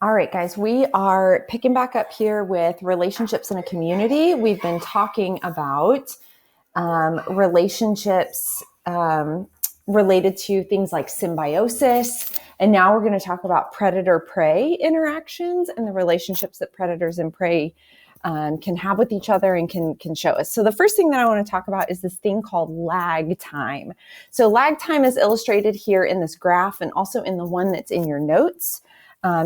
All right, guys, we are picking back up here with relationships in a community. We've been talking about relationships related to things like symbiosis. And now we're going to talk about predator-prey interactions and the relationships that predators and prey can have with each other and can show us. So the first thing that I want to talk about is this thing called lag time. So lag time is illustrated here in this graph and also in the one that's in your notes.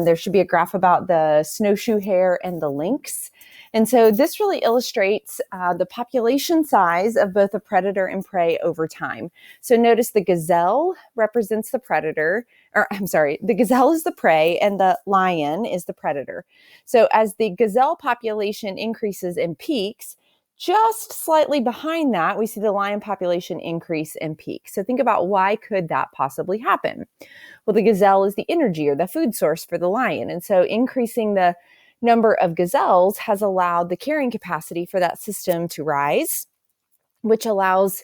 There should be a graph about the snowshoe hare and the lynx. And so this really illustrates the population size of both a predator and prey over time. So notice the gazelle represents the predator, the gazelle is the prey and the lion is the predator. So as the gazelle population increases and peaks, just slightly behind that, we see the lion population increase and peak. So think about why could that possibly happen? Well, the gazelle is the energy or the food source for the lion. And so increasing the number of gazelles has allowed the carrying capacity for that system to rise, which allows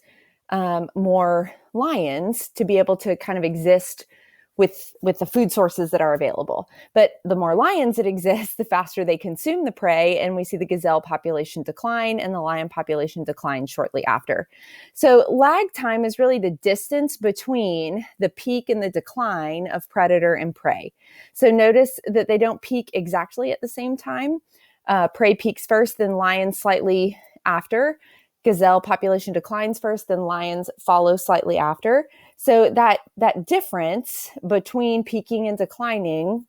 more lions to be able to kind of exist with the food sources that are available. But the more lions that exist, the faster they consume the prey, and we see the gazelle population decline and the lion population decline shortly after. So lag time is really the distance between the peak and the decline of predator and prey. So notice that they don't peak exactly at the same time. Prey peaks first, then lions slightly after. Gazelle population declines first, then lions follow slightly after. So that difference between peaking and declining,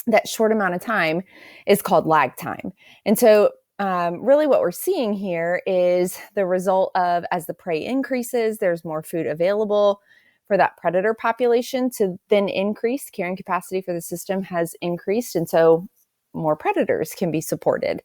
that short amount of time, is called lag time. And so really what we're seeing here is the result of, as the prey increases, there's more food available for that predator population to then increase. Carrying capacity for the system has increased, and so more predators can be supported.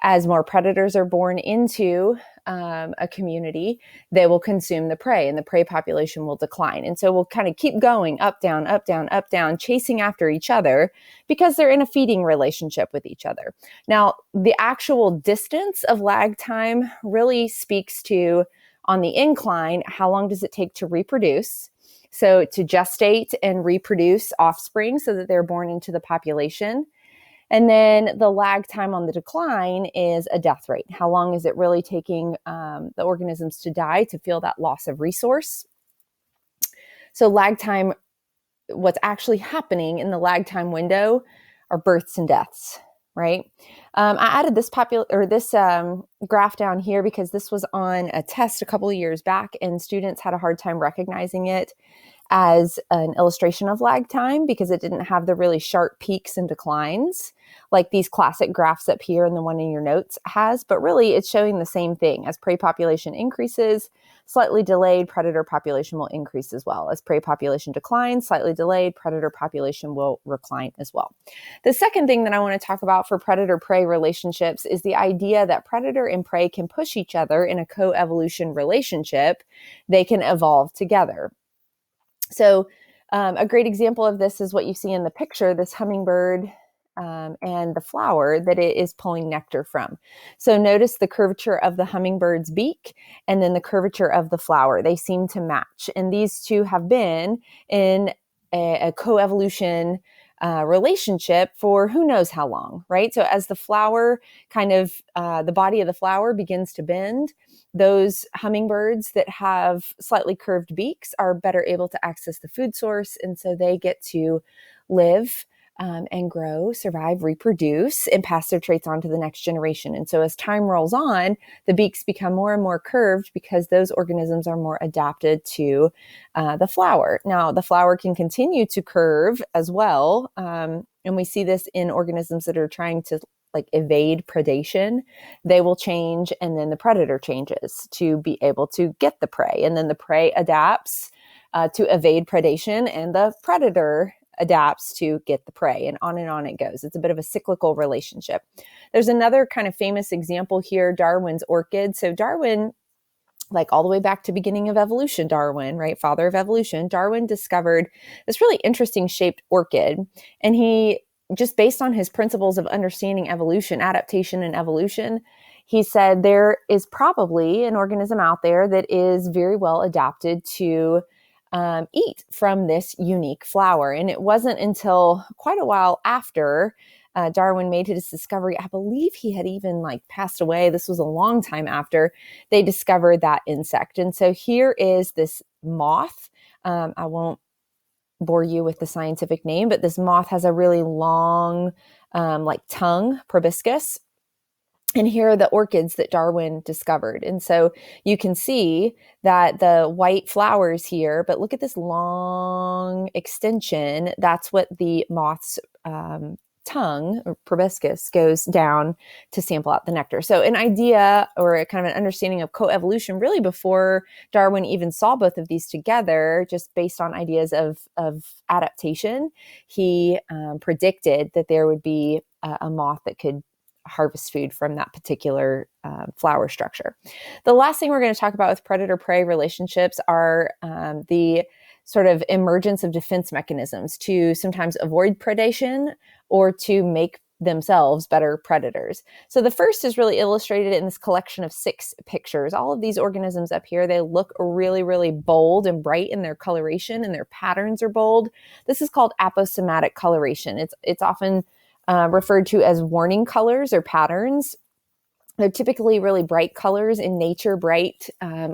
As more predators are born into a community, they will consume the prey and the prey population will decline. And so we'll kind of keep going up, down, up, down, up, down, chasing after each other because they're in a feeding relationship with each other. Now, the actual distance of lag time really speaks to, on the incline, how long does it take to reproduce? So to gestate and reproduce offspring so that they're born into the population. And then the lag time on the decline is a death rate. How long is it really taking the organisms to die to feel that loss of resource? So lag time, what's actually happening in the lag time window are births and deaths, right? I added this graph down here because this was on a test a couple of years back and students had a hard time recognizing it as an illustration of lag time because it didn't have the really sharp peaks and declines like these classic graphs up here and the one in your notes has. But really, it's showing the same thing. As prey population increases, slightly delayed, predator population will increase as well. As prey population declines, slightly delayed, predator population will recline as well. The second thing that I want to talk about for predator-prey relationships is the idea that predator and prey can push each other in a co-evolution relationship. They can evolve together. So a great example of this is what you see in the picture, this hummingbird and the flower that it is pulling nectar from. So notice the curvature of the hummingbird's beak and then the curvature of the flower. They seem to match. And these two have been in a co-evolution relationship for who knows how long, right? So as the flower the body of the flower begins to bend, those hummingbirds that have slightly curved beaks are better able to access the food source. And so they get to live and grow, survive, reproduce, and pass their traits on to the next generation. And so as time rolls on, the beaks become more and more curved because those organisms are more adapted to the flower. Now, the flower can continue to curve as well. And we see this in organisms that are trying to evade predation. They will change, and then the predator changes to be able to get the prey. And then the prey adapts to evade predation, and the predator adapts to get the prey, and on it goes. It's a bit of a cyclical relationship. There's another kind of famous example here, Darwin's orchid. So Darwin, all the way back to beginning of evolution, Darwin, right? Father of evolution, Darwin discovered this really interesting shaped orchid. And he, just based on his principles of understanding evolution, adaptation and evolution, he said there is probably an organism out there that is very well adapted to eat from this unique flower. And it wasn't until quite a while after Darwin made his discovery, I believe he had even passed away. This was a long time after they discovered that insect. And so here is this moth. I won't bore you with the scientific name, but this moth has a really long tongue, proboscis. And here are the orchids that Darwin discovered. And so you can see that the white flowers here, but look at this long extension. That's what the moth's tongue or proboscis goes down to sample out the nectar. So an idea or a kind of an understanding of coevolution really before Darwin even saw both of these together, just based on ideas of adaptation, he predicted that there would be a moth that could harvest food from that particular flower structure. The last thing we're going to talk about with predator-prey relationships are the sort of emergence of defense mechanisms to sometimes avoid predation or to make themselves better predators. So the first is really illustrated in this collection of 6 pictures. All of these organisms up here, they look really, really bold and bright in their coloration, and their patterns are bold. This is called aposematic coloration. It's often referred to as warning colors or patterns. They're typically really bright colors. In nature, bright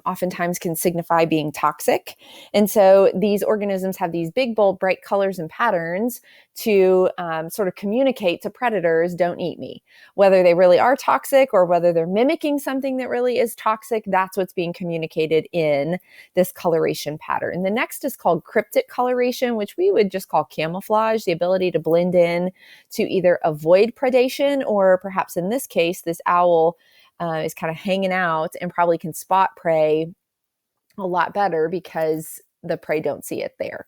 oftentimes can signify being toxic. And so these organisms have these big, bold, bright colors and patterns to sort of communicate to predators, don't eat me. Whether they really are toxic or whether they're mimicking something that really is toxic, that's what's being communicated in this coloration pattern. The next is called cryptic coloration, which we would just call camouflage, the ability to blend in to either avoid predation, or perhaps in this case, this owl is kind of hanging out and probably can spot prey a lot better because the prey don't see it there.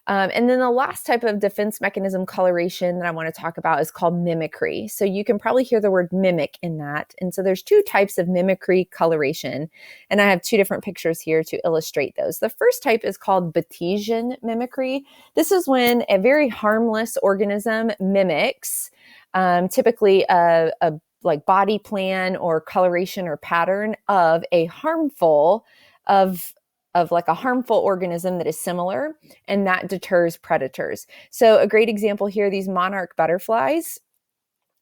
And then the last type of defense mechanism coloration that I want to talk about is called mimicry. So you can probably hear the word mimic in that. And so there's 2 types of mimicry coloration. And I have 2 different pictures here to illustrate those. The first type is called Batesian mimicry. This is when a very harmless organism mimics typically a body plan or coloration or pattern of a harmful organism that is similar, and that deters predators. So a great example here, these monarch butterflies.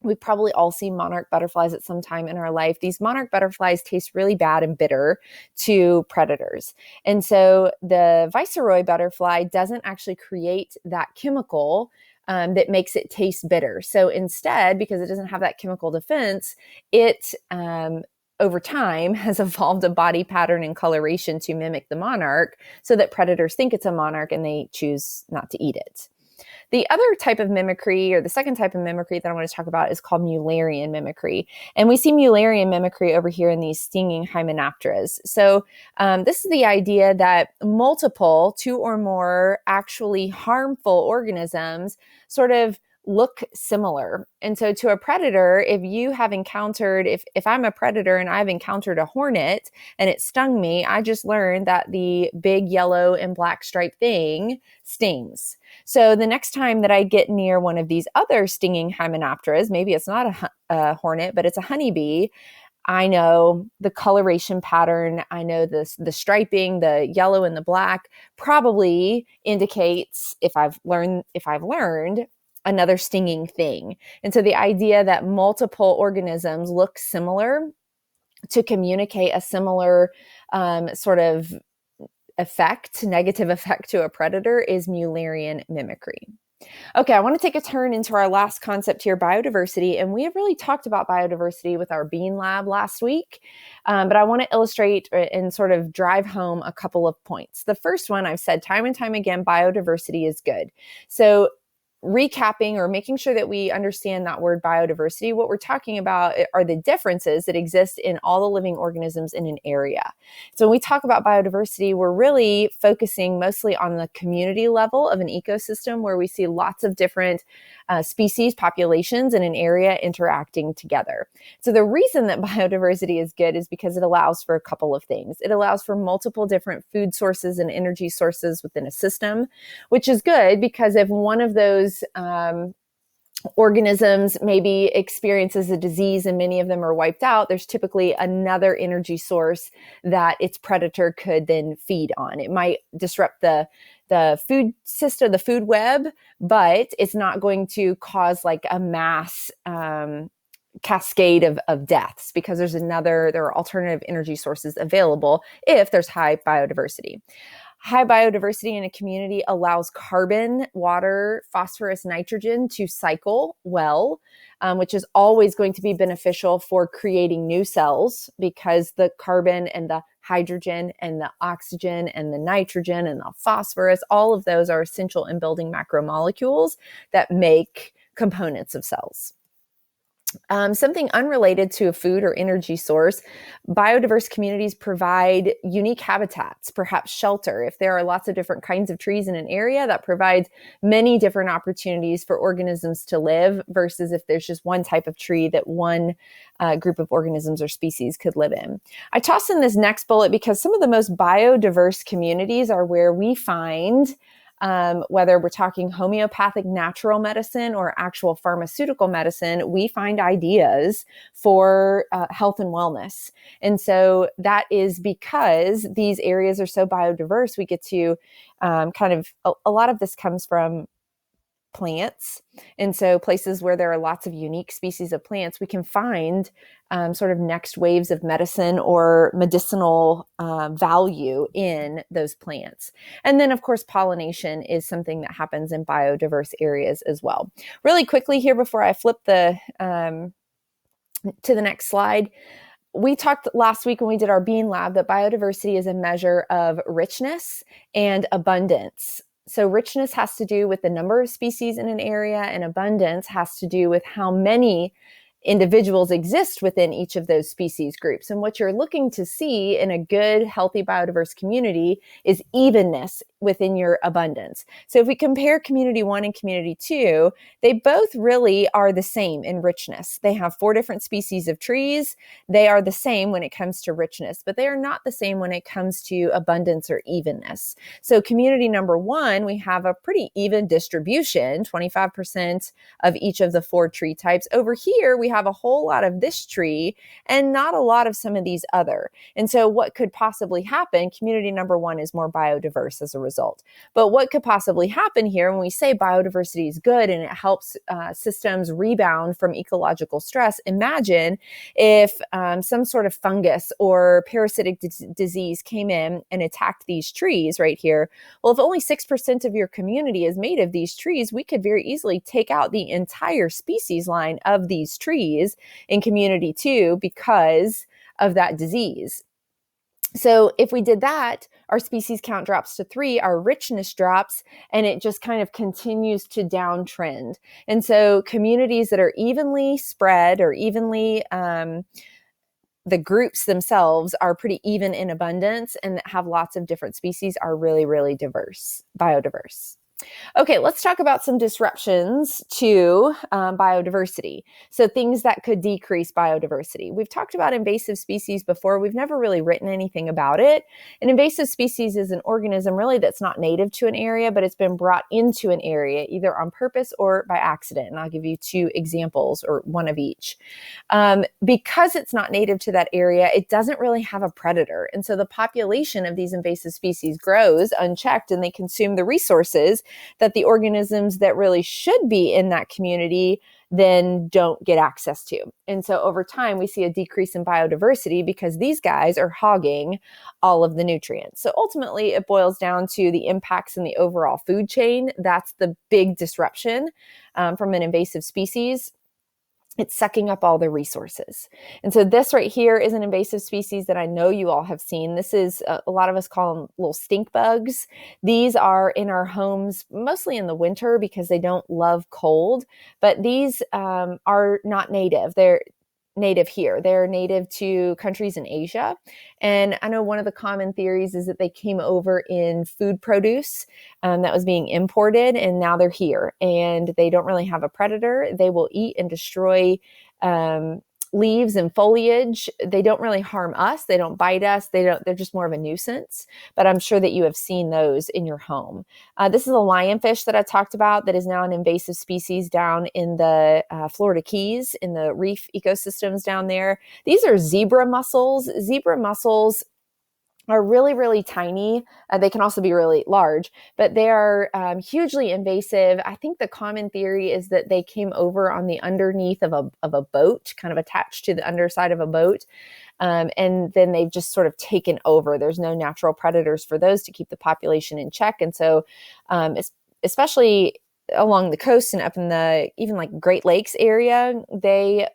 We've probably all seen monarch butterflies at some time in our life. These monarch butterflies taste really bad and bitter to predators. And so the viceroy butterfly doesn't actually create that chemical that makes it taste bitter. So instead, because it doesn't have that chemical defense, it over time has evolved a body pattern and coloration to mimic the monarch so that predators think it's a monarch and they choose not to eat it. The other type of mimicry, or the second type of mimicry that I want to talk about, is called Mullerian mimicry. And we see Mullerian mimicry over here in these stinging hymenopteras. So this is the idea that multiple, 2 or more actually harmful organisms sort of look similar. And so to a predator, if I'm a predator and I've encountered a hornet and it stung me, I just learned that the big yellow and black striped thing stings. So the next time that I get near one of these other stinging hymenopteras, maybe it's not a hornet, but it's a honeybee, I know the coloration pattern, I know the striping, the yellow and the black probably indicates if I've learned another stinging thing. And so the idea that multiple organisms look similar to communicate a similar sort of negative effect to a predator is Mullerian mimicry. Okay, I want to take a turn into our last concept here, biodiversity. And we have really talked about biodiversity with our bean lab last week, but I want to illustrate and sort of drive home a couple of points. The first one, I've said time and time again, biodiversity is good. So recapping or making sure that we understand that word biodiversity, what we're talking about are the differences that exist in all the living organisms in an area. So when we talk about biodiversity, we're really focusing mostly on the community level of an ecosystem where we see lots of different species, populations in an area interacting together. So the reason that biodiversity is good is because it allows for a couple of things. It allows for multiple different food sources and energy sources within a system, which is good because if one of those organisms maybe experiences a disease and many of them are wiped out, there's typically another energy source that its predator could then feed on. It might disrupt the food system, the food web, but it's not going to cause like a mass cascade of deaths, because there are alternative energy sources available if there's high biodiversity. High biodiversity in a community allows carbon, water, phosphorus, nitrogen to cycle well, which is always going to be beneficial for creating new cells, because the carbon and the hydrogen and the oxygen and the nitrogen and the phosphorus, all of those are essential in building macromolecules that make components of cells. Something unrelated to a food or energy source, biodiverse communities provide unique habitats, perhaps shelter. If there are lots of different kinds of trees in an area, that provides many different opportunities for organisms to live, versus if there's just one type of tree that one group of organisms or species could live in. I toss in this next bullet because some of the most biodiverse communities are where we find whether we're talking homeopathic natural medicine or actual pharmaceutical medicine, we find ideas for health and wellness. And so that is because these areas are so biodiverse, we get to a lot of this comes from plants. And so places where there are lots of unique species of plants, we can find sort of next waves of medicine or medicinal value in those plants. And then, of course, pollination is something that happens in biodiverse areas as well. Really quickly here before I flip to the next slide. We talked last week when we did our Bean Lab that biodiversity is a measure of richness and abundance. So richness has to do with the number of species in an area, and abundance has to do with how many individuals exist within each of those species groups. And what you're looking to see in a good, healthy, biodiverse community is evenness within your abundance. So if we compare community 1 and community 2, they both really are the same in richness. They have 4 different species of trees. They are the same when it comes to richness, but they are not the same when it comes to abundance or evenness. So community number 1, we have a pretty even distribution, 25% of each of the 4 tree types. Over here, we have a whole lot of this tree and not a lot of some of these other. And so what could possibly happen, community number 1 is more biodiverse as a result. But what could possibly happen here when we say biodiversity is good and it helps systems rebound from ecological stress? Imagine if some sort of fungus or parasitic disease came in and attacked these trees right here. Well, if only 6% of your community is made of these trees, we could very easily take out the entire species line of these trees in community 2 because of that disease. So if we did that, our species count drops to 3, our richness drops, and it just kind of continues to downtrend. And so communities that are evenly spread or evenly, the groups themselves are pretty even in abundance and have lots of different species are really, really diverse, biodiverse. Okay, let's talk about some disruptions to biodiversity. So things that could decrease biodiversity. We've talked about invasive species before. We've never really written anything about it. An invasive species is an organism really that's not native to an area, but it's been brought into an area either on purpose or by accident. And I'll give you 2 examples or one of each. Because it's not native to that area, it doesn't really have a predator. And so the population of these invasive species grows unchecked and they consume the resources that the organisms that really should be in that community then don't get access to. And so over time, we see a decrease in biodiversity because these guys are hogging all of the nutrients. So ultimately, it boils down to the impacts in the overall food chain. That's the big disruption from an invasive species. It's sucking up all the resources. And so this right here is an invasive species that I know you all have seen. This is, a lot of us call them little stink bugs. These are in our homes, mostly in the winter because they don't love cold, but these are not native. They're native here. They're native to countries in Asia. And I know one of the common theories is that they came over in food produce that was being imported, and now they're here. And they don't really have a predator. They will eat and destroy leaves and foliage. They don't really harm us. They don't bite us. They're just more of a nuisance, but I'm sure that you have seen those in your home. This is a lionfish that I talked about that is now an invasive species down in the Florida Keys, in the reef ecosystems down there. These are zebra mussels. Zebra mussels are really, really tiny. They can also be really large, but they are hugely invasive. I think the common theory is that they came over on the underneath of a boat, kind of attached to the underside of a boat. And then they've just sort of taken over. There's no natural predators for those to keep the population in check. And so, especially along the coast and up in the even like Great Lakes area, they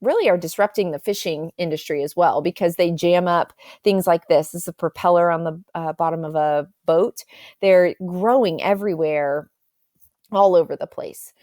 really are disrupting the fishing industry as well, because they jam up things like this. This is a propeller on the bottom of a boat. They're growing everywhere, all over the place.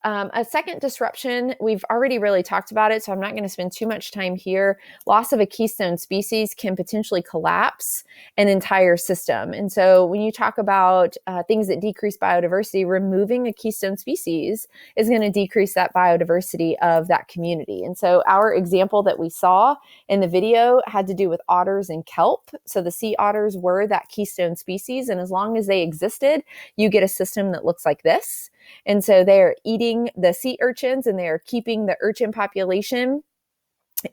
A second disruption, we've already really talked about it, so I'm not going to spend too much time here. Loss of a keystone species can potentially collapse an entire system. And so when you talk about things that decrease biodiversity, removing a keystone species is going to decrease that biodiversity of that community. And so our example that we saw in the video had to do with otters and kelp. So the sea otters were that keystone species, and as long as they existed, you get a system that looks like this. And so they're eating the sea urchins and they're keeping the urchin population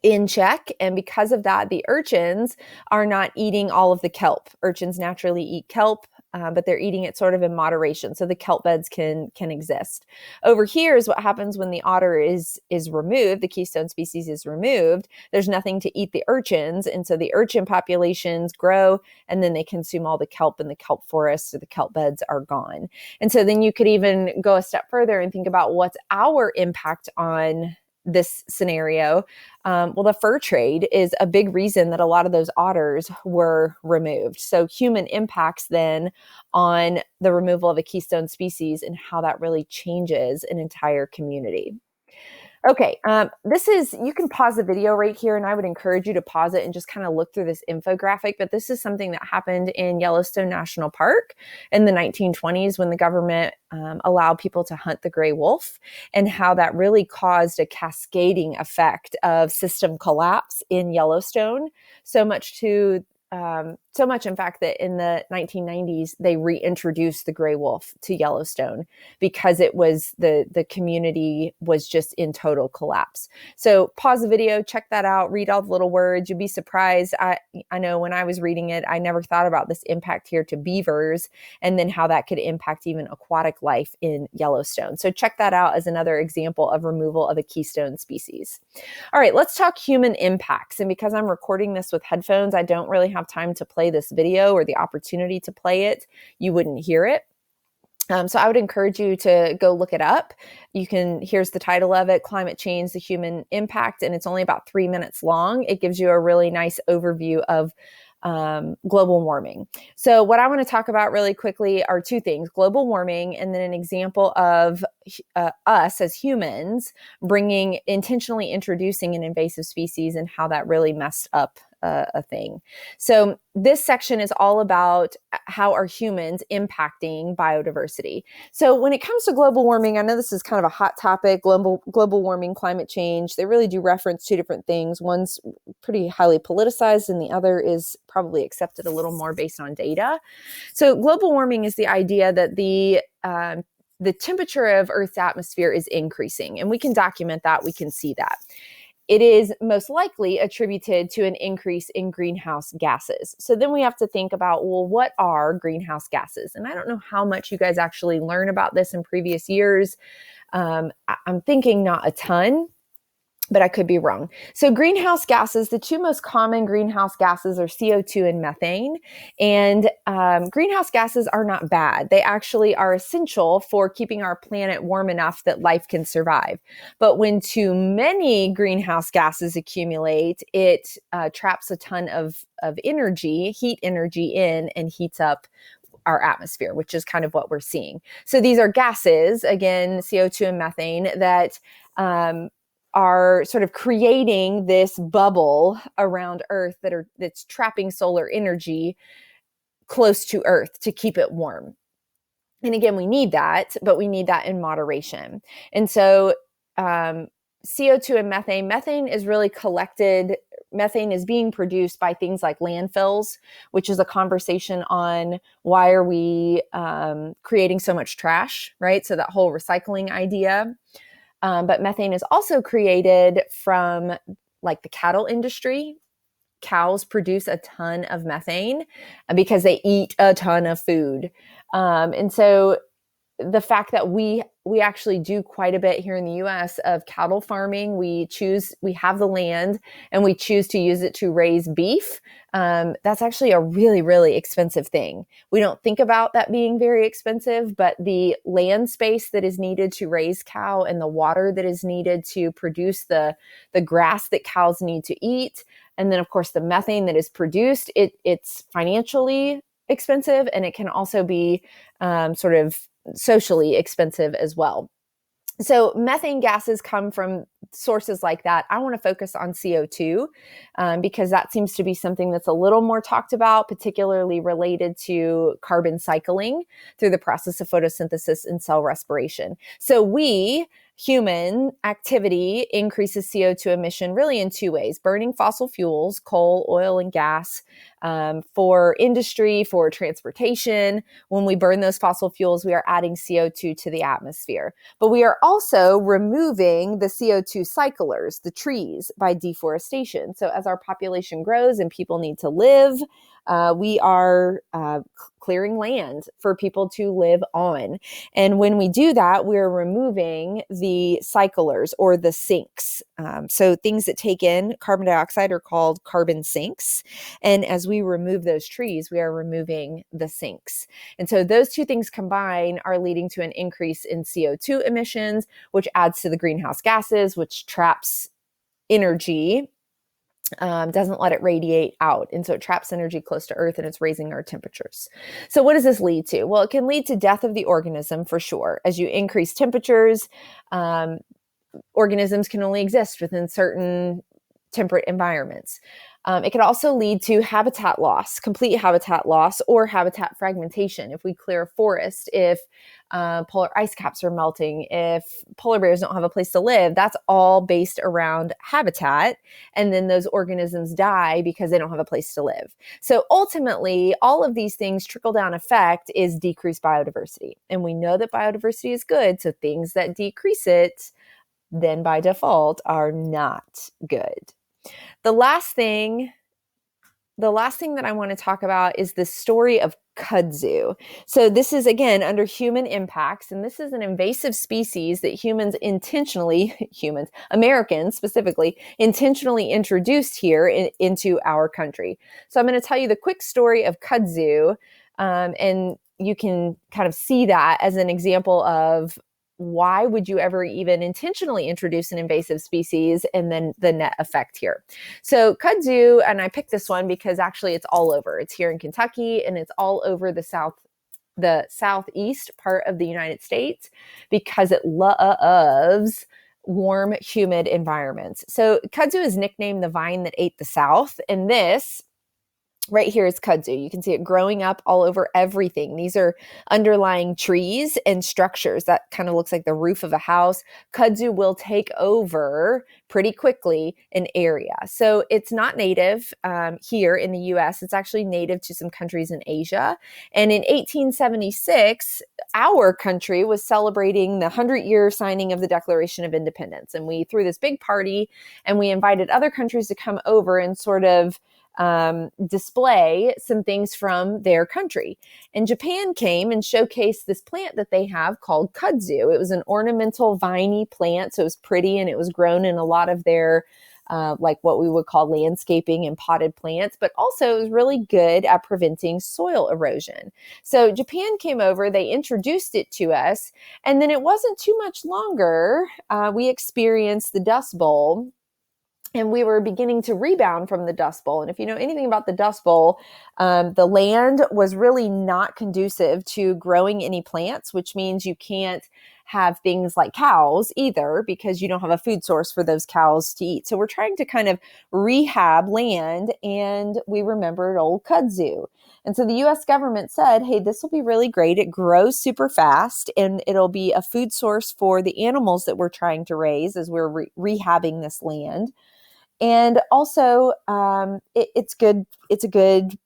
in check. And because of that, the urchins are not eating all of the kelp. Urchins naturally eat kelp, but they're eating it sort of in moderation, so the kelp beds can exist. Over here is what happens when the otter is removed, the keystone species is removed. There's nothing to eat the urchins, and so the urchin populations grow, and then they consume all the kelp, and the kelp forests or the kelp beds are gone. And so then you could even go a step further and think about what's our impact on this scenario. Well, the fur trade is a big reason that a lot of those otters were removed. So human impacts then on the removal of a keystone species and how that really changes an entire community. Okay, you can pause the video right here, and I would encourage you to pause it and just kind of look through this infographic. But this is something that happened in Yellowstone National Park in the 1920s when the government allowed people to hunt the gray wolf, and how that really caused a cascading effect of system collapse in Yellowstone. So much, in fact, that in the 1990s, they reintroduced the gray wolf to Yellowstone because it was the community was just in total collapse. So pause the video, check that out, read all the little words. You'll be surprised. I know when I was reading it, I never thought about this impact here to beavers and then how that could impact even aquatic life in Yellowstone. So check that out as another example of removal of a keystone species. All right, let's talk human impacts. And because I'm recording this with headphones, I don't really have time to play this video or the opportunity to play it. You wouldn't hear it. So I would encourage you to go look it up. Here's the title of it, Climate Change, the Human Impact, and it's only about 3 minutes long. It gives you a really nice overview of global warming. So what I want to talk about really quickly are two things, global warming, and then an example of us as humans intentionally introducing an invasive species and how that really messed up a thing. So this section is all about how are humans impacting biodiversity. So when it comes to global warming, I know this is kind of a hot topic, global warming, climate change. They really do reference two different things. One's pretty highly politicized and the other is probably accepted a little more based on data. So global warming is the idea that the temperature of Earth's atmosphere is increasing, and we can document that, we can see that. It is most likely attributed to an increase in greenhouse gases. So then we have to think about, well, what are greenhouse gases? And I don't know how much you guys actually learn about this in previous years. I'm thinking not a ton, but I could be wrong. So greenhouse gases, the two most common greenhouse gases are CO2 and methane. And greenhouse gases are not bad. They actually are essential for keeping our planet warm enough that life can survive. But when too many greenhouse gases accumulate, it traps a ton of energy, heat energy in, and heats up our atmosphere, which is kind of what we're seeing. So these are gases, again, CO2 and methane, that are sort of creating this bubble around Earth that's trapping solar energy close to Earth to keep it warm. And again, we need that, but we need that in moderation. And so CO2 and methane. Methane is really collected. Methane is being produced by things like landfills, which is a conversation on why are we creating so much trash, right? So that whole recycling idea. But methane is also created from like the cattle industry. Cows produce a ton of methane because they eat a ton of food. And so the fact that we actually do quite a bit here in the US of cattle farming. We have the land and we choose to use it to raise beef. That's actually a really, really expensive thing. We don't think about that being very expensive, but the land space that is needed to raise cow and the water that is needed to produce the grass that cows need to eat, and then of course the methane that is produced, it's financially expensive, and it can also be sort of socially expensive as well. So methane gases come from sources like that. I want to focus on CO2 because that seems to be something that's a little more talked about, particularly related to carbon cycling through the process of photosynthesis and cell respiration. So human activity increases CO2 emission really in two ways: burning fossil fuels, coal, oil, and gas, for industry, for transportation. When we burn those fossil fuels, we are adding CO2 to the atmosphere. But we are also removing the CO2 cyclers, the trees, by deforestation. So as our population grows and people need to live, we are clearing land for people to live on. And when we do that, we're removing the cyclers or the sinks. So things that take in carbon dioxide are called carbon sinks. And as we remove those trees, we are removing the sinks. And so those two things combined are leading to an increase in CO2 emissions, which adds to the greenhouse gases, which traps energy, doesn't let it radiate out. And so it traps energy close to Earth, and it's raising our temperatures. So what does this lead to? Well, it can lead to death of the organism for sure. As you increase temperatures, organisms can only exist within certain temperate environments. It can also lead to habitat loss, complete habitat loss, or habitat fragmentation. If we clear a forest, if polar ice caps are melting, if polar bears don't have a place to live, that's all based around habitat. And then those organisms die because they don't have a place to live. So ultimately, all of these things trickle-down effect is decreased biodiversity. And we know that biodiversity is good. So things that decrease it, then by default, are not good. The last thing that I want to talk about is the story of kudzu. So this is, again, under human impacts, and this is an invasive species that Americans specifically, intentionally introduced here into our country. So I'm going to tell you the quick story of kudzu, and you can kind of see that as an example of why would you ever even intentionally introduce an invasive species, and then the net effect here. So kudzu, and I picked this one because actually it's all over. It's here in Kentucky, and it's all over the southeast part of the United States because it loves warm, humid environments. So kudzu is nicknamed the vine that ate the South, and this right here is kudzu. You can see it growing up all over everything. These are underlying trees and structures. That kind of looks like the roof of a house. Kudzu will take over pretty quickly an area. So it's not native here in the US. It's actually native to some countries in Asia. And in 1876, our country was celebrating the 100-year signing of the Declaration of Independence. And we threw this big party, and we invited other countries to come over and sort of display some things from their country. And Japan came and showcased this plant that they have called kudzu. It was an ornamental viney plant, so it was pretty, and it was grown in a lot of their like what we would call landscaping and potted plants, but also it was really good at preventing soil erosion. So Japan came over, they introduced it to us, and then it wasn't too much longer. We experienced the Dust Bowl, and we were beginning to rebound from the Dust Bowl. And if you know anything about the Dust Bowl, the land was really not conducive to growing any plants, which means you can't have things like cows either, because you don't have a food source for those cows to eat. So we're trying to kind of rehab land, and we remembered old kudzu. And so the US government said, hey, this will be really great. It grows super fast, and it'll be a food source for the animals that we're trying to raise as we're rehabbing this land. And also, it's good. It's a good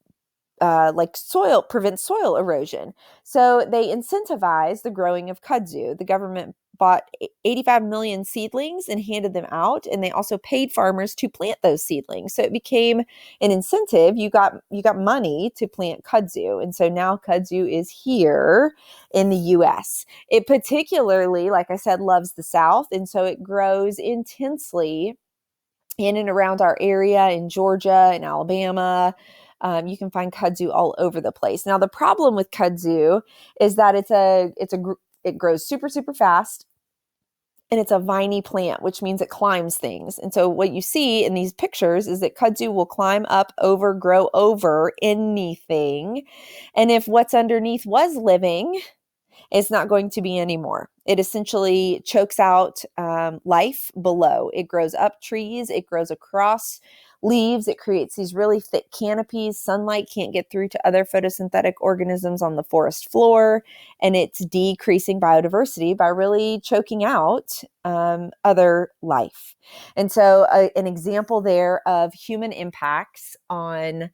prevents soil erosion. So they incentivize the growing of kudzu. The government bought 85 million seedlings and handed them out, and they also paid farmers to plant those seedlings. So it became an incentive. You got money to plant kudzu, and so now kudzu is here in the U.S. It particularly, like I said, loves the South, and so it grows intensely in and around our area in Georgia and Alabama. You can find kudzu all over the place. Now, the problem with kudzu is that it grows super, super fast, and it's a viney plant, which means it climbs things. And so what you see in these pictures is that kudzu will climb up over, grow over anything. And if what's underneath was living, it's not going to be anymore. It essentially chokes out life below. It grows up trees. It grows across leaves. It creates these really thick canopies. Sunlight can't get through to other photosynthetic organisms on the forest floor. And it's decreasing biodiversity by really choking out other life. And so an example there of human impacts on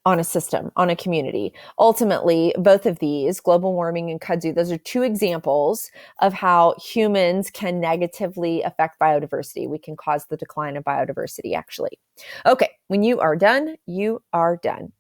a system, on a community. Ultimately, both of these, global warming and kudzu, those are two examples of how humans can negatively affect biodiversity. We can cause the decline of biodiversity, actually. Okay, when you are done, you are done.